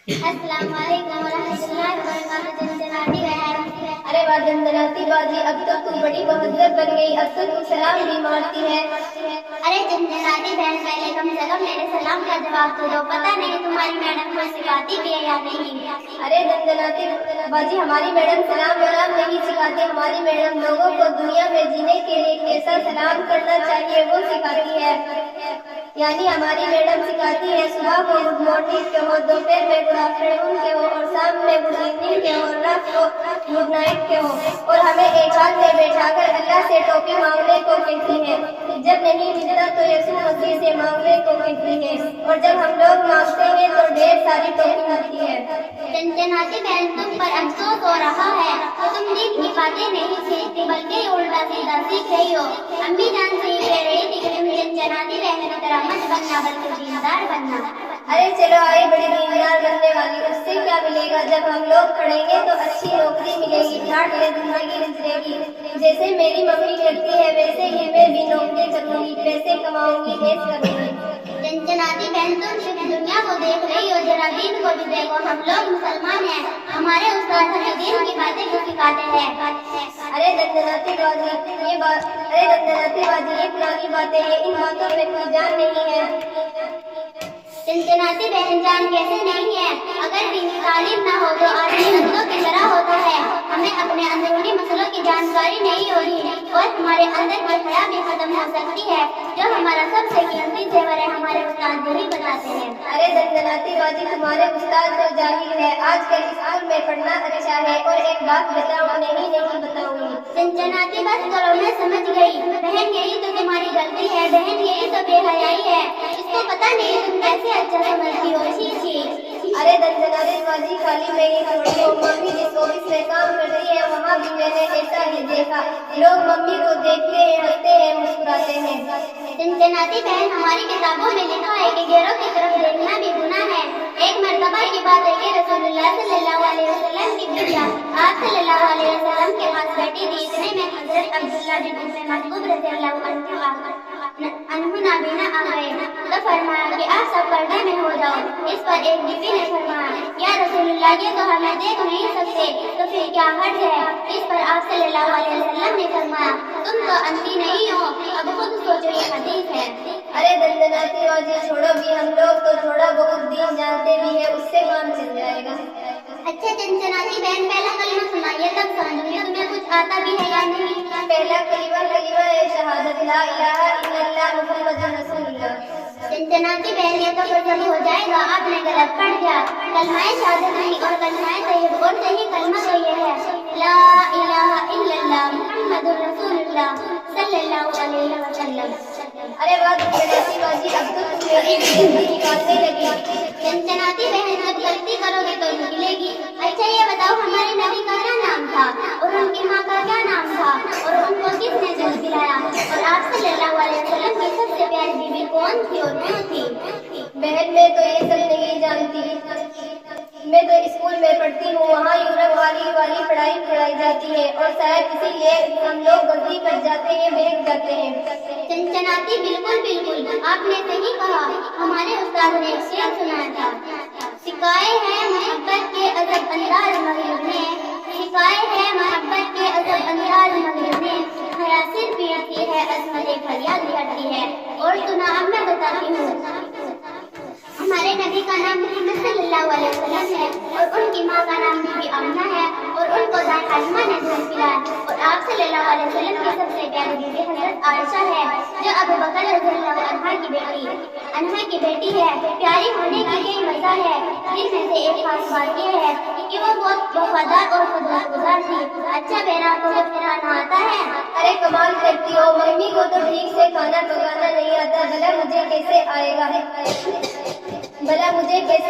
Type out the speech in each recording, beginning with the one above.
अस्सलाम वालेकुम रहमतुल्लाहि व बरकातहू। जनाती बहन, अरे वाह जनजनाती बाजी, अब तो तू बड़ी मुहज्जब बन गई, अब तो तू सलाम भी मारती है। अरे जनाती बहन, पहले कम से कम मेरे सलाम का जवाब तो दो। पता नहीं तुम्हारी मैडम को सिखाती भी है या नहीं। अरे जनजनाती बाजी, हमारी मैडम सलाम वलाम नहीं सिखाती, हमारी मैडम लोगों को दुनिया में जीने के लिए कैसा सलाम करना चाहिए वो सिखाती है। यानी हमारी मैडम सिखाती है सुबह को गुड मॉर्निंग कहो, दोपहर में गुड आफ्टरनून कहो, और शाम में गुड इवनिंग कहो, और रात को गुड नाइट कहो, और हमें एक हाथ में बैठाकर अल्लाह से टोपी मांगने को कहती है। जब नहीं मिलता तो यीशु मसीह से मांगने को कहती है, और जब हम लोग मांगते हैं तो ढेर सारी टोपी मिलती है। जनाती बहन, तुम पर अफसोस हो रहा है कि तुम दीन की बातें नहीं सीखती बल्कि उल्टा सीधा सीख रही हो। अम्मी जान से ये कह रही थी कि तुम जनाती बहन की तरह मत बनना बल्कि दीनदार बनना। अरे चलो आई बड़ी दीनदार बनने वाली, उससे क्या मिलेगा? जब हम लोग पढ़ेंगे तो अच्छी नौकरी मिलेगी, झाट में जिंदगी गुजरेगी। जैसे मेरी मम्मी करती है वैसे ही मैं भी नौकरी करूंगी, पैसे कमाऊंगी, ऐश करूंगी। जनाती बहन, तुम सिर्फ दुनिया को देख रही हो, जरा दीन को भी देखो। हम लोग मुसलमान हैं, हमारे उस्ताद हमें दीन की बातें भी सिखाते हैं। अरे दंदनाती बाजी, ये पुरानी बातें हैं, इन बातों में कोई जान नहीं है। जनाती बहन, जान कैसे नहीं है? अगर दीनी तालीम ना हो तो आदमी अंधों की तरह होता है। हमें अपने अंदरूनी मसलों की जानकारी नहीं होगी और हमारे अंदर की हया भी खत्म हो सकती है। जो हमारा सबसे कीमती जेवर है, हमारे उस्ताद यही बताते हैं। अरे दंदनाती बाजी, तुम्हारे उस्ताद तो जाहिल है। आजकल स्कूल में पढ़ना अच्छा है। और एक बात बताओ, नहीं बताऊंगी। जनाती बस करो, मैं समझ गई। बहन, यही तो तुम्हारी गलती है। बहन, यही तो बेहयाई है। इसको पता नहीं तुम कैसे अच्छा समझती हो। अरे दंदनाती बाजी, खाली मैं ही थोड़ी हूँ, मम्मी जिस ऑफिस में काम कर रही है वहाँ भी मैंने ऐसा ही देखा। लोग मम्मी को देखते हैं, हंसते हैं, मुस्कुराते हैं। जनाती बहन, हमारी किताबों में लिखा है कि गैरों की तरफ देखना भी गुनाह है। एक मर्तबा की बात है कि रसूलुल्लाह सल्लल्लाहु अलैहि वसल्लम की बिटिया आप सल्लल्लाहु अलैहि वसल्लम के पास बैठी थी। इतने में हजरत अब्दुल्लाह बिन उम्मे मक्तूम रज़ियल्लाहु अन्हु नाबीना आ गए तो फरमाया कि आप सब पर्दे में हो जाओ। इस पर एक बीवी ने फरमाया, या रसूलुल्लाह, ये तो हमें देख नहीं सकते, तो फिर क्या हर्ज है? इस पर आप सल्लल्लाहु अलैहि वसल्लम ने फरमाया, तुम तो अंधी नहीं हो, अब खुद सोचो, ये हदीस है। अरे दंदनाती बाजी छोड़ो भी, हम लोग तो थोड़ा बहुत दीन जानते भी है, उससे काम चल जाएगा। अच्छा जनाती बहन, पहला कलिमा सुनाइए तब समझूंगी तुम्हें कुछ आता भी है या नहीं। पहला कलिमा है शहादत ला इलाहा इल्लल्लाह मुहम्मदुर रसूलुल्लाह। जनाती बहन, ये तो जब हो जाएगा, आपने गलत पढ़ दिया। कलमाए शहादत नहीं और कलमाए तैयब, और सही कलमा तो ये है, ला इलाहा इल्लल्लाह मुहम्मदुर रसूलुल्लाह सल्लल्लाहु अलैहि वसल्लम। अरे वाह दंदनाती बाजी, अब तो तुम मेरी बेइज्जती निकालने लगी। जनाती बहन, जब गलती करोगे तो निकलेगी। अच्छा ये बताओ, हमारे नबी का क्या नाम था और उनकी माँ का क्या नाम था, और उनको किसने जल पिलाया, और आप सल्लल्लाहु अलैहि वसल्लम की सबसे प्यारी बीवी कौन थी और क्यों थी? बहन, मैं तो ये सब नहीं जानती। मैं तो स्कूल में पढ़ती हूँ, वहाँ यूरप वाली पढ़ाई पढ़ाई जाती है, और शायद इसीलिए हम लोग गलती कर जाते हैं, बहक जाते हैं। जनाती बिल्कुल आपने सही कहा। हमारे उस्ताद ने एक शेर सुनाया था, सिखाए हैं मोहब्बत के अजब अंदाज मगरिब ने, सिखाए हैं मोहब्बत के अजब अंदाज मगरिब ने, हया सिर पीटती है, अजमत फरियाद हटती है। और सुना, अब मैं बताती हूँ। हमारे नबी का नाम मोहम्मद सल्लल्लाहु अलैहि वसल्लम है, और उनकी माँ का नाम बीबी आमिना है, और उनको दाई हालिमा ने दूध पिलाया। और आप सल्लल्लाहु अलैहि वसल्लम की सबसे प्यारी बीवी हजरत आयशा है, जो अबू बकर रज़ियल्लाहु अन्हा की बेटी है। प्यारी होने की यही वजह है, जिनमें से एक खास बात यह है कि वो बहुत वफादार और खुदगुजार थी। अच्छा बहना, को जब खाना आता है? अरे कमाल करती हो, मम्मी को तो ठीक से खाना पकाना नहीं आता, भला मुझे कैसे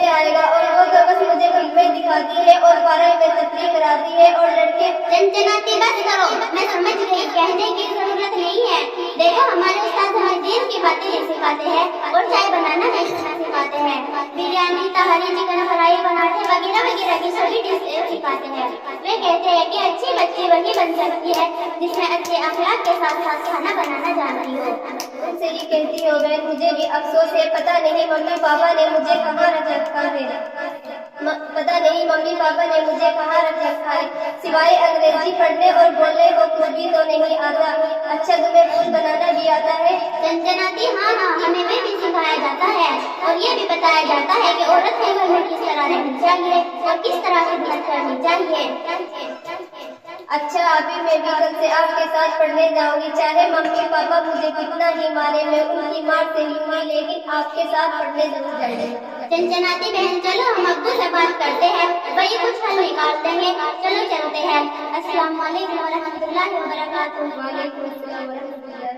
आएगा? और वो तो बस मुझे फिल्में दिखाती है और पार्लर में तकरीर कराती है, और लड़के। जनाती बस करो, मैं समझ गई, कहने की जरूरत नहीं है। देखो, हमारे उस्ताद हमें दीन की बातें नहीं सिखाते हैं और चाय बनाना नहीं सिखाते हैं, बिरयानी, तहारी, चिकन फ्राई, पराठे वगैरह वगैरह की सभी डिशें सिखाते हैं। वे कहते हैं कि अच्छी बच्ची वही बन सकती है जिसमें अच्छे अखलाक के साथ साथ खाना बनाना जानती हो। तुमसे ही कहती हो बहन, मुझे भी अफसोस है, पता नहीं मम्मी पापा ने मुझे कहाँ रख रखा है। मम्मी पापा ने मुझे कहाँ रख रखा है, सिवाय अंग्रेजी पढ़ने और बोलने को कुछ भी तो नहीं आता। अच्छा तुम्हें फूल बनाना भी आता है? चंचनाती हाँ हाँ, हमें भी सिखाया जाता है और ये भी बताया जाता है कि औरत के घर में किस तरह रहनी चाहिए और किस तरह खिदमत करनी चाहिए। अच्छा अभी मैं भी कल से आपके साथ पढ़ने जाऊंगी, चाहे मम्मी पापा मुझे कितना ही मारे, मैं उनकी मार से लूंगी, लेकिन आपके साथ पढ़ने जरूर जाऊंगी। चंचनाती बहन चलो हम अब्बू से बात करते हैं, वही कुछ हल निकाल देंगे। चलो चलते हैं। अस्सलाम वालेकुम व रहमतुल्लाहि व बरकातुहू। वालेकुम अस्सलाम व रहमतुल्लाहि